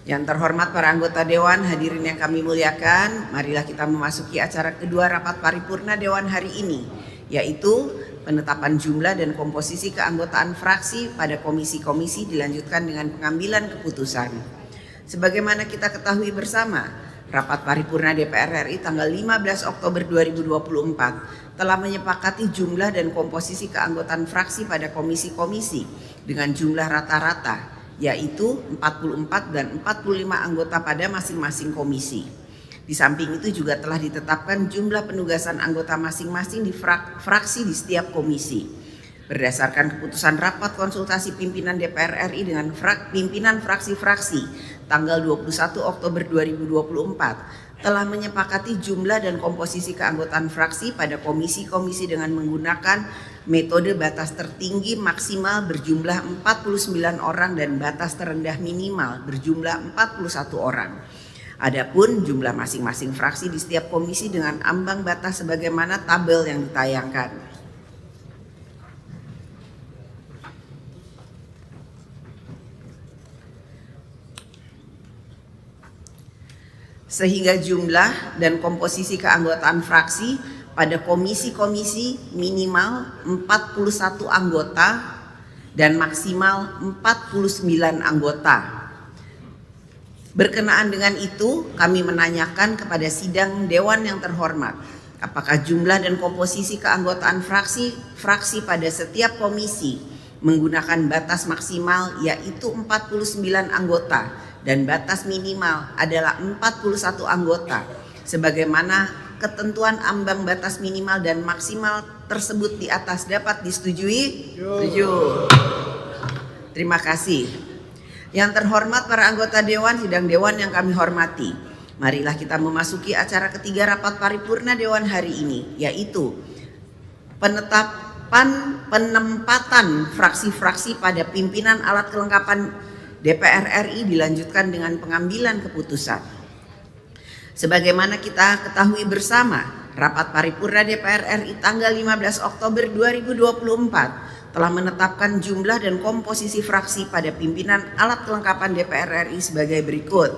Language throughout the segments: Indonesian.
Yang terhormat para anggota Dewan, hadirin yang kami muliakan, marilah kita memasuki acara kedua rapat paripurna Dewan hari ini, yaitu penetapan jumlah dan komposisi keanggotaan fraksi pada komisi-komisi dilanjutkan dengan pengambilan keputusan. Sebagaimana kita ketahui bersama, rapat paripurna DPR RI tanggal 15 Oktober 2024 telah menyepakati jumlah dan komposisi keanggotaan fraksi pada komisi-komisi dengan jumlah rata-rata, yaitu 44 dan 45 anggota pada masing-masing komisi. Di samping itu juga telah ditetapkan jumlah penugasan anggota masing-masing di fraksi di setiap komisi. Berdasarkan keputusan rapat konsultasi pimpinan DPR RI dengan pimpinan fraksi-fraksi tanggal 21 Oktober 2024 telah menyepakati jumlah dan komposisi keanggotaan fraksi pada komisi-komisi dengan menggunakan metode batas tertinggi maksimal berjumlah 49 orang dan batas terendah minimal berjumlah 41 orang. Adapun jumlah masing-masing fraksi di setiap komisi dengan ambang batas sebagaimana tabel yang ditayangkan. Sehingga jumlah dan komposisi keanggotaan fraksi pada komisi-komisi minimal 41 anggota dan maksimal 49 anggota. Berkenaan dengan itu, kami menanyakan kepada sidang Dewan yang terhormat, apakah jumlah dan komposisi keanggotaan fraksi pada setiap komisi menggunakan batas maksimal yaitu 49 anggota dan batas minimal adalah 41 anggota, sebagaimana ketentuan ambang batas minimal dan maksimal tersebut di atas dapat disetujui? Setuju. Terima kasih. Yang terhormat para anggota Dewan, sidang Dewan yang kami hormati, marilah kita memasuki acara ketiga rapat paripurna Dewan hari ini, yaitu penempatan fraksi-fraksi pada pimpinan alat kelengkapan DPR RI dilanjutkan dengan pengambilan keputusan. Sebagaimana kita ketahui bersama, rapat paripurna DPR RI tanggal 15 Oktober 2024 telah menetapkan jumlah dan komposisi fraksi pada pimpinan alat kelengkapan DPR RI sebagai berikut.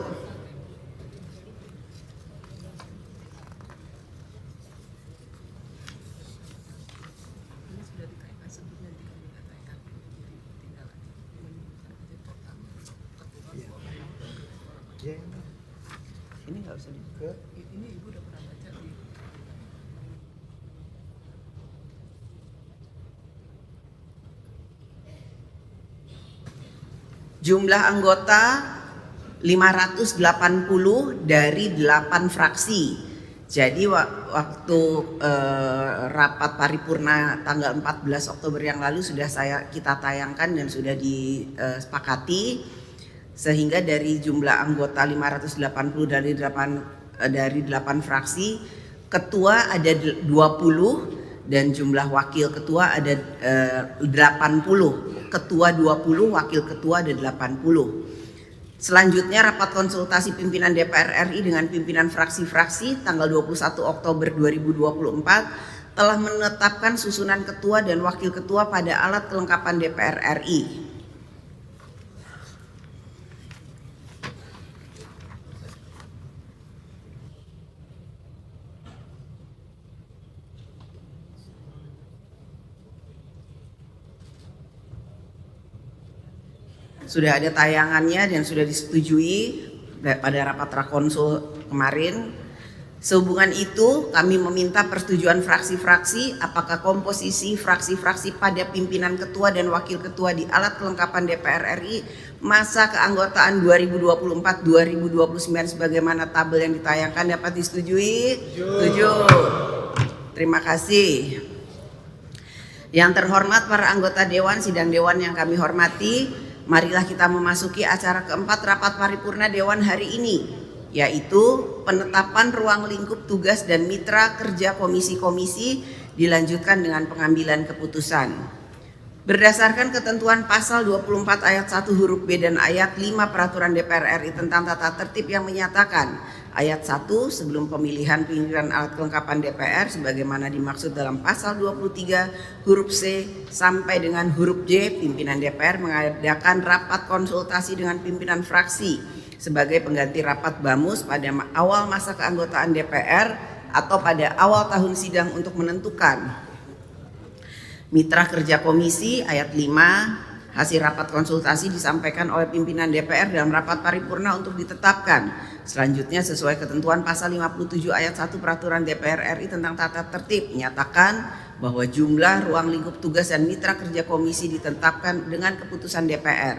Ini nggak usah dibuka. Ini ibu udah pernah baca di. Jumlah anggota 580 dari 8 fraksi. Jadi waktu rapat paripurna tanggal 14 Oktober yang lalu sudah kita tayangkan dan sudah disepakati, sehingga dari jumlah anggota 580 dari 8 fraksi, ketua ada 20 dan jumlah wakil ketua ada 80. Ketua 20, wakil ketua ada 80. Selanjutnya rapat konsultasi pimpinan DPR RI dengan pimpinan fraksi-fraksi tanggal 21 Oktober 2024 telah menetapkan susunan ketua dan wakil ketua pada alat kelengkapan DPR RI. Sudah ada tayangannya dan sudah disetujui pada rapat rakonsul kemarin. Sehubungan itu kami meminta persetujuan fraksi-fraksi apakah komposisi fraksi-fraksi pada pimpinan ketua dan wakil ketua di alat kelengkapan DPR RI masa keanggotaan 2024-2029 sebagaimana tabel yang ditayangkan dapat disetujui? Setuju. Terima kasih. Yang terhormat para anggota Dewan, sidang Dewan yang kami hormati, marilah kita memasuki acara keempat rapat paripurna Dewan hari ini, yaitu penetapan ruang lingkup tugas dan mitra kerja komisi-komisi dilanjutkan dengan pengambilan keputusan. Berdasarkan ketentuan pasal 24 ayat 1 huruf B dan ayat 5 peraturan DPR RI tentang tata tertib yang menyatakan ayat 1 sebelum pemilihan pimpinan alat kelengkapan DPR sebagaimana dimaksud dalam pasal 23 huruf C sampai dengan huruf J, pimpinan DPR mengadakan rapat konsultasi dengan pimpinan fraksi sebagai pengganti rapat BAMUS pada awal masa keanggotaan DPR atau pada awal tahun sidang untuk menentukan mitra kerja komisi. Ayat 5, hasil rapat konsultasi disampaikan oleh pimpinan DPR dalam rapat paripurna untuk ditetapkan. Selanjutnya sesuai ketentuan pasal 57 ayat 1 Peraturan DPR RI tentang tata tertib menyatakan bahwa jumlah ruang lingkup tugas dan mitra kerja komisi ditetapkan dengan keputusan DPR.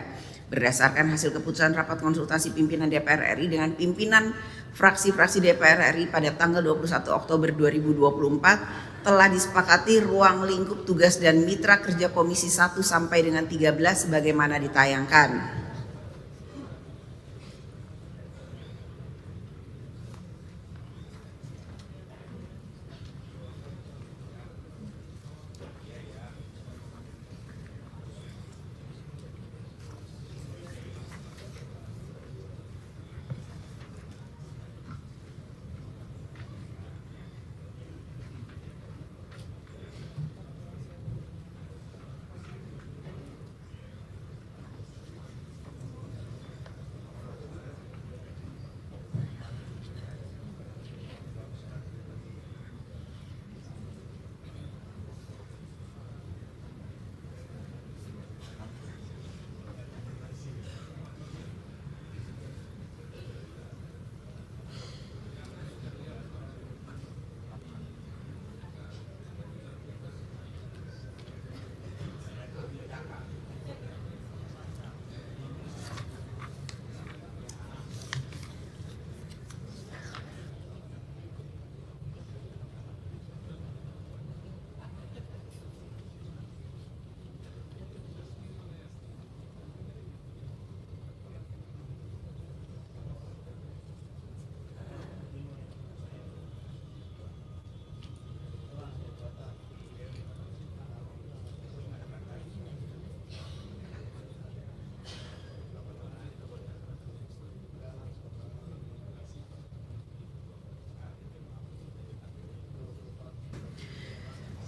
Berdasarkan hasil keputusan rapat konsultasi pimpinan DPR RI dengan pimpinan fraksi-fraksi DPR RI pada tanggal 21 Oktober 2024 telah disepakati ruang lingkup tugas dan mitra kerja komisi 1 sampai dengan 13 sebagaimana ditayangkan.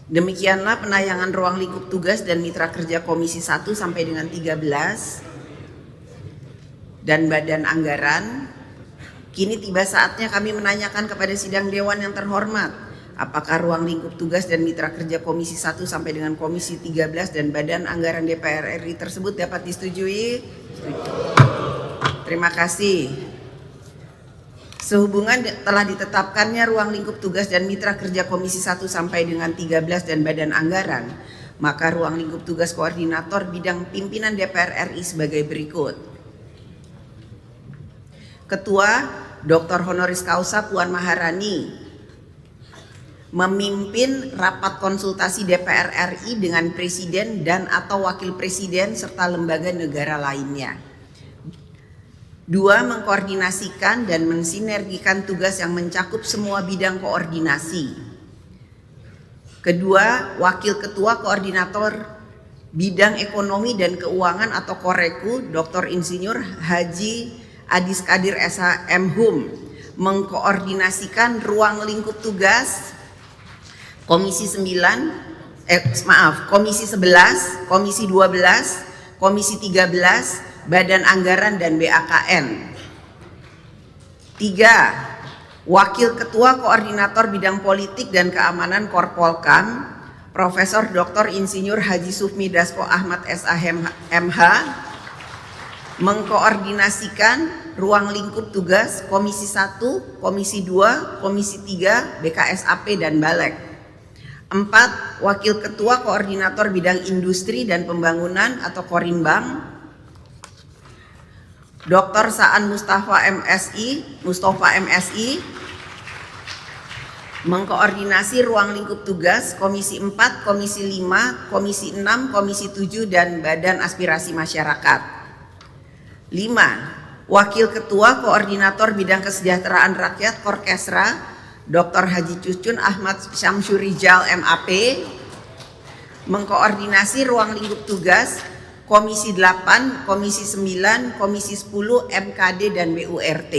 Demikianlah penayangan ruang lingkup tugas dan mitra kerja komisi 1 sampai dengan 13 dan badan anggaran. Kini tiba saatnya kami menanyakan kepada sidang dewan yang terhormat, apakah ruang lingkup tugas dan mitra kerja komisi 1 sampai dengan komisi 13 dan badan anggaran DPR RI tersebut dapat disetujui? Terima kasih. Sehubungan telah ditetapkannya ruang lingkup tugas dan mitra kerja komisi 1 sampai dengan 13 dan badan anggaran, maka ruang lingkup tugas koordinator bidang pimpinan DPR RI sebagai berikut. Ketua Dr. Honoris Causa Puan Maharani memimpin rapat konsultasi DPR RI dengan presiden dan atau wakil presiden serta lembaga negara lainnya. 2. Mengkoordinasikan dan mensinergikan tugas yang mencakup semua bidang koordinasi. Kedua, Wakil Ketua Koordinator Bidang Ekonomi dan Keuangan atau Koreku, Dr. Insinyur Haji Adis Kadir SH MHum, mengkoordinasikan ruang lingkup tugas Komisi 11, Komisi 12, Komisi 13, Badan Anggaran dan BAKN. 3. Wakil Ketua Koordinator Bidang Politik dan Keamanan Korpolkam, Profesor Dr. Insinyur Haji Sufmi Dasko Ahmad SH MH, mengkoordinasikan ruang lingkup tugas Komisi 1, Komisi 2, Komisi 3, BKSAP dan Balek. 4. Wakil Ketua Koordinator Bidang Industri dan Pembangunan atau Korimbang, Dr. Saan Mustafa MSI mengkoordinasi ruang lingkup tugas Komisi 4, Komisi 5, Komisi 6, Komisi 7 dan Badan Aspirasi Masyarakat. 5. Wakil Ketua Koordinator Bidang Kesejahteraan Rakyat Korkesra, Dr. Haji Cucun Ahmad Syamsurijal MAP mengkoordinasi ruang lingkup tugas Komisi 8, Komisi 9, Komisi 10, MKD dan BURT.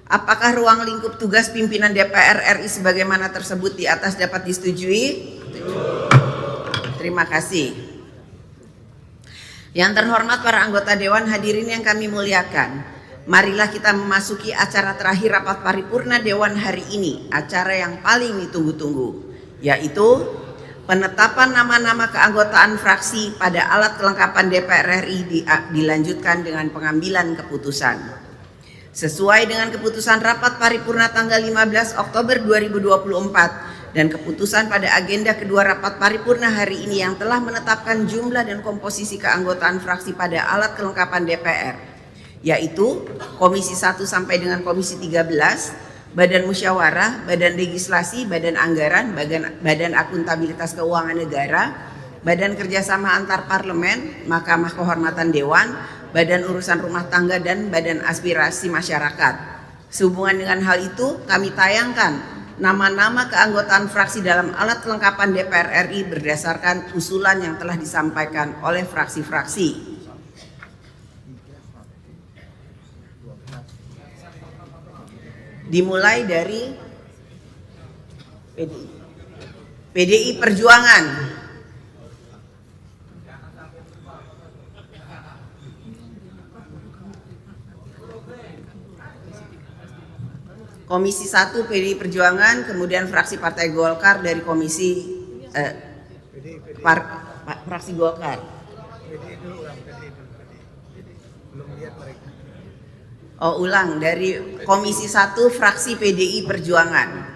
Apakah ruang lingkup tugas pimpinan DPR RI sebagaimana tersebut di atas dapat disetujui? Terima kasih. Yang terhormat para anggota dewan, hadirin yang kami muliakan. Marilah kita memasuki acara terakhir rapat paripurna Dewan hari ini, acara yang paling ditunggu-tunggu, yaitu penetapan nama-nama keanggotaan fraksi pada alat kelengkapan DPR RI dilanjutkan dengan pengambilan keputusan. Sesuai dengan keputusan rapat paripurna tanggal 15 Oktober 2024 dan keputusan pada agenda kedua rapat paripurna hari ini yang telah menetapkan jumlah dan komposisi keanggotaan fraksi pada alat kelengkapan DPR, yaitu Komisi 1 sampai dengan Komisi 13, Badan Musyawarah, Badan Legislasi, Badan Anggaran, Badan Akuntabilitas Keuangan Negara, Badan Kerjasama Antar Parlemen, Mahkamah Kehormatan Dewan, Badan Urusan Rumah Tangga, dan Badan Aspirasi Masyarakat. Sehubungan dengan hal itu, kami tayangkan nama-nama keanggotaan fraksi dalam alat kelengkapan DPR RI berdasarkan usulan yang telah disampaikan oleh fraksi-fraksi. Dimulai dari PDI Perjuangan, Komisi 1 PDI Perjuangan, kemudian fraksi Partai Golkar dari Komisi fraksi Golkar. Oh, ulang dari Komisi 1 fraksi PDI Perjuangan.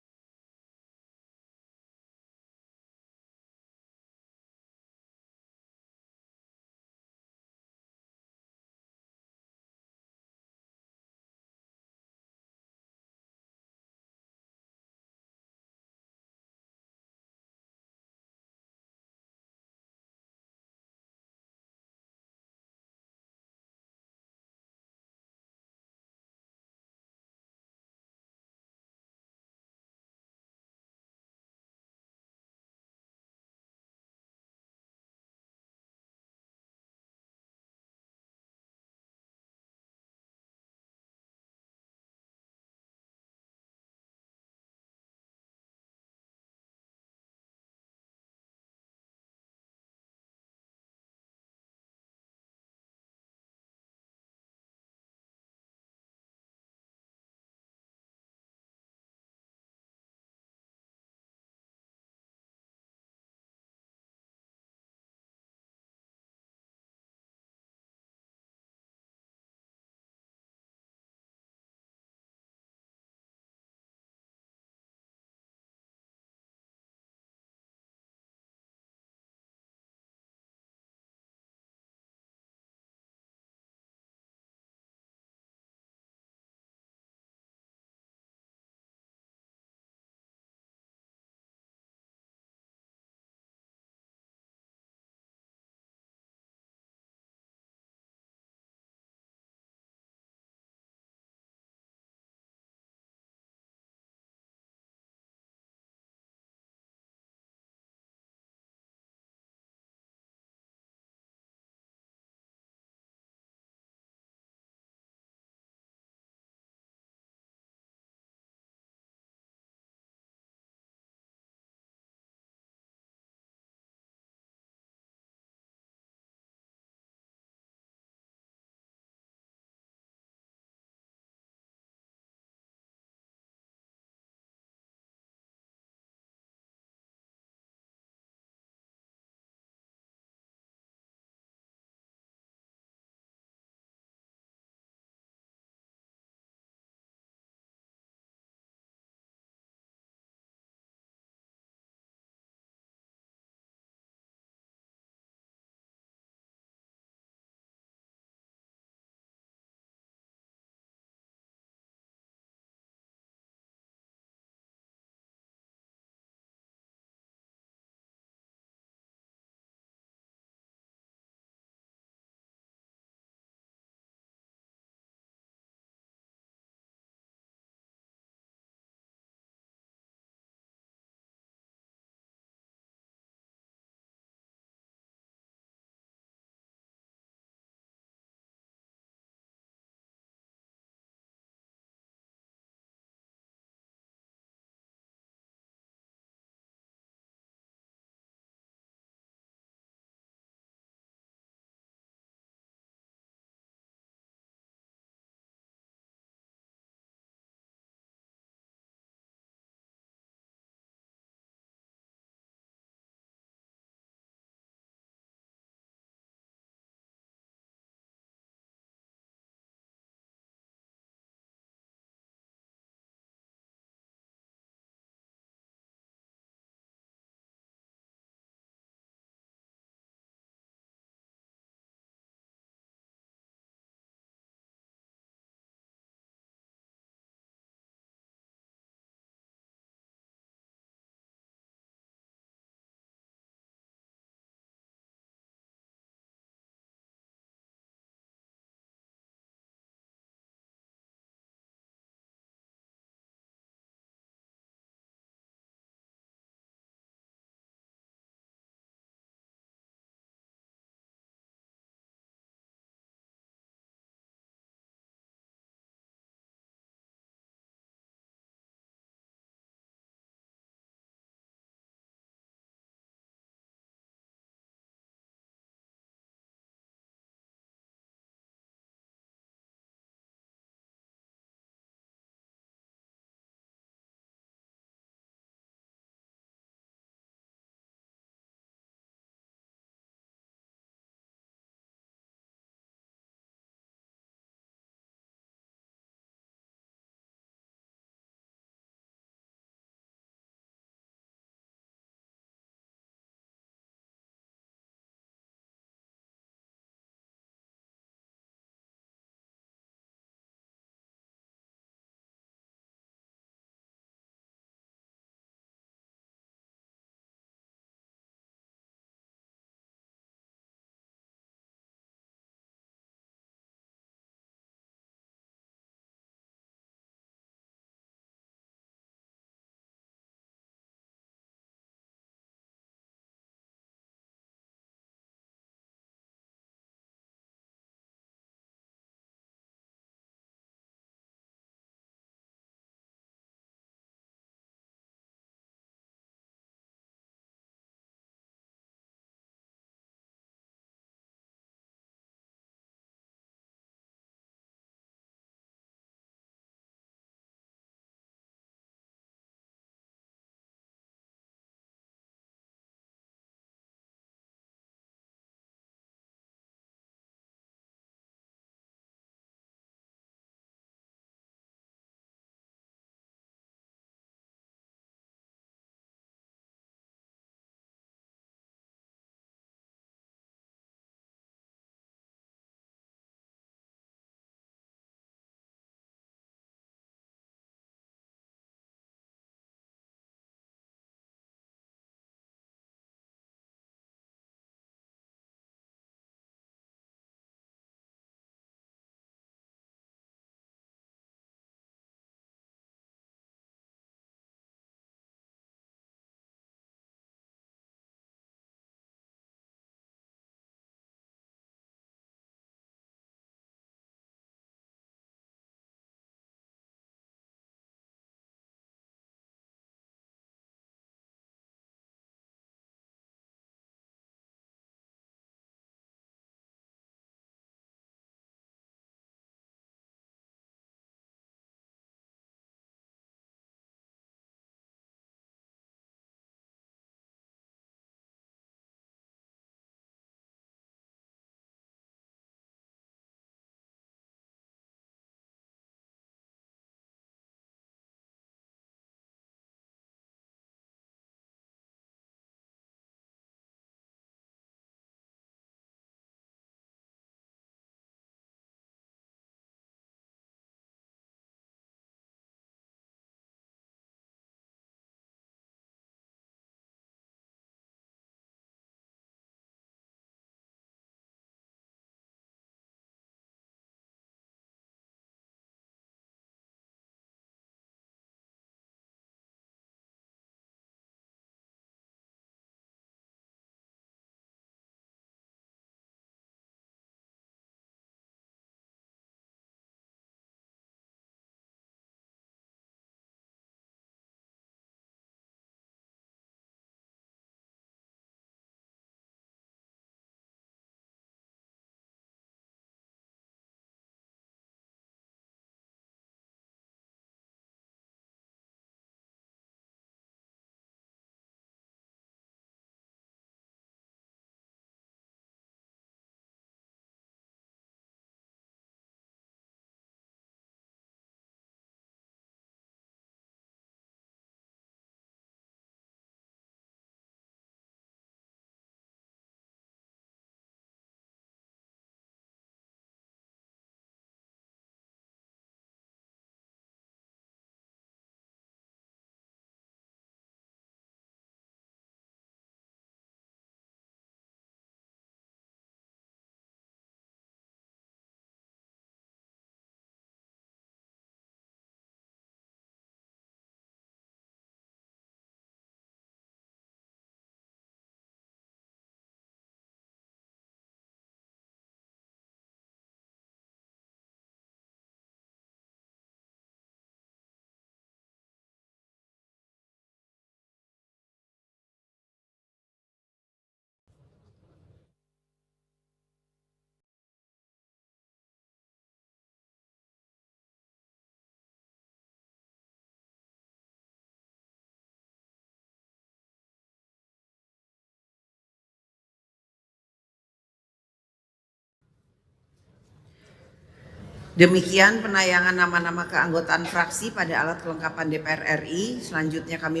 Demikian penayangan nama-nama keanggotaan fraksi pada alat kelengkapan DPR RI. Selanjutnya kami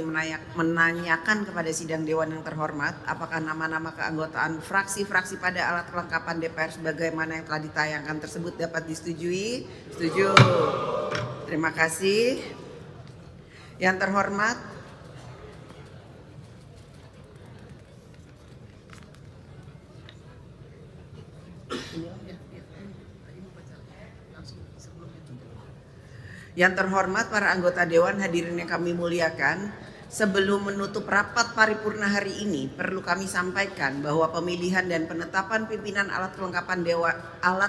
menanyakan kepada sidang dewan yang terhormat, apakah nama-nama keanggotaan fraksi-fraksi pada alat kelengkapan DPR sebagaimana yang telah ditayangkan tersebut dapat disetujui? Setuju. Terima kasih. Yang terhormat, para anggota Dewan, hadirin yang kami muliakan, sebelum menutup rapat paripurna hari ini, perlu kami sampaikan bahwa pemilihan dan penetapan pimpinan alat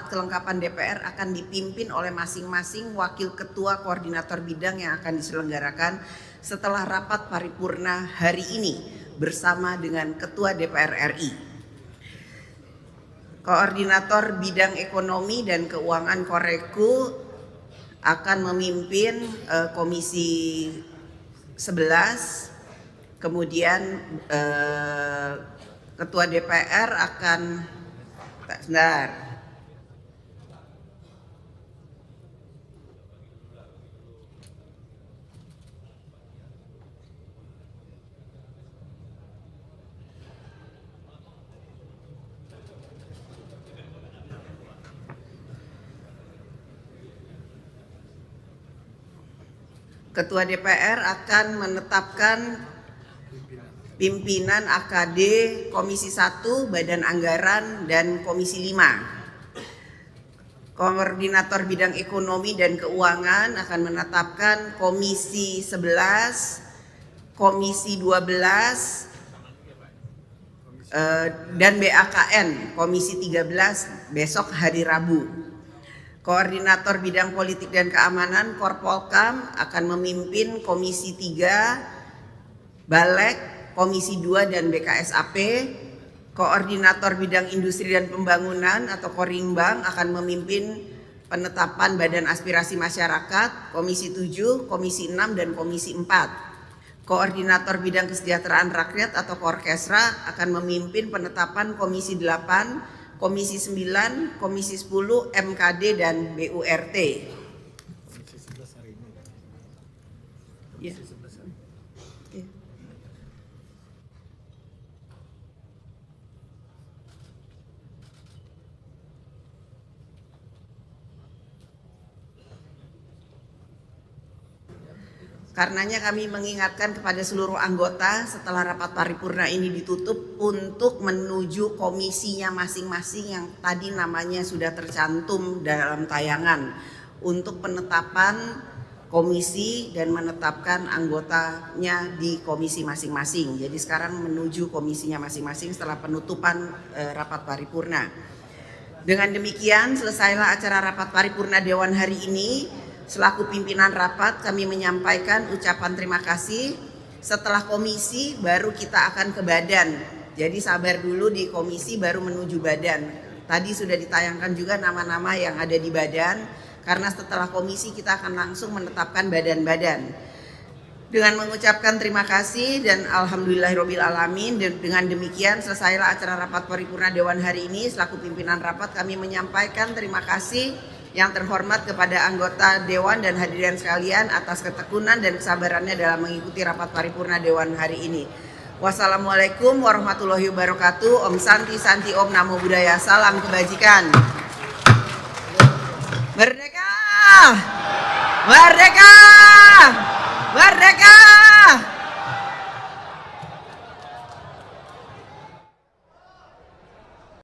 kelengkapan DPR akan dipimpin oleh masing-masing wakil ketua koordinator bidang yang akan diselenggarakan setelah rapat paripurna hari ini bersama dengan Ketua DPR RI. Koordinator bidang ekonomi dan keuangan Koreku akan memimpin komisi 11, kemudian Ketua DPR akan Ketua DPR akan menetapkan pimpinan AKD Komisi 1, Badan Anggaran, dan Komisi 5. Koordinator bidang ekonomi dan keuangan akan menetapkan Komisi 11, Komisi 12, dan BAKN Komisi 13 besok hari Rabu. Koordinator bidang politik dan keamanan Korpolkam akan memimpin Komisi 3, Balek, Komisi 2 dan BKSAP. Koordinator bidang industri dan pembangunan atau Korimbang akan memimpin penetapan Badan Aspirasi Masyarakat, Komisi 7, Komisi 6 dan Komisi 4. Koordinator bidang kesejahteraan rakyat atau Korkesra akan memimpin penetapan Komisi 8, Komisi 9, Komisi 10, MKD, dan BURT. Komisi 11 hari ini. Ya. Okay. Karenanya kami mengingatkan kepada seluruh anggota setelah rapat paripurna ini ditutup untuk menuju komisinya masing-masing yang tadi namanya sudah tercantum dalam tayangan untuk penetapan komisi dan menetapkan anggotanya di komisi masing-masing. Jadi sekarang menuju komisinya masing-masing setelah penutupan rapat paripurna. Dengan demikian selesailah acara rapat paripurna Dewan hari ini. Selaku pimpinan rapat kami menyampaikan ucapan terima kasih. Setelah komisi baru kita akan ke badan. Jadi sabar dulu di komisi baru menuju badan. Tadi sudah ditayangkan juga nama-nama yang ada di badan. Karena setelah komisi kita akan langsung menetapkan badan-badan. Dengan mengucapkan terima kasih dan alhamdulillahirabbil alamin, dengan demikian selesailah acara rapat paripurna Dewan hari ini. Selaku pimpinan rapat kami menyampaikan terima kasih yang terhormat kepada anggota Dewan dan hadirin sekalian atas ketekunan dan kesabarannya dalam mengikuti rapat paripurna Dewan hari ini. Wassalamualaikum warahmatullahi wabarakatuh. Om Santi Santi Om Namo Buddhaya. Salam kebajikan. Merdeka! Merdeka! Merdeka!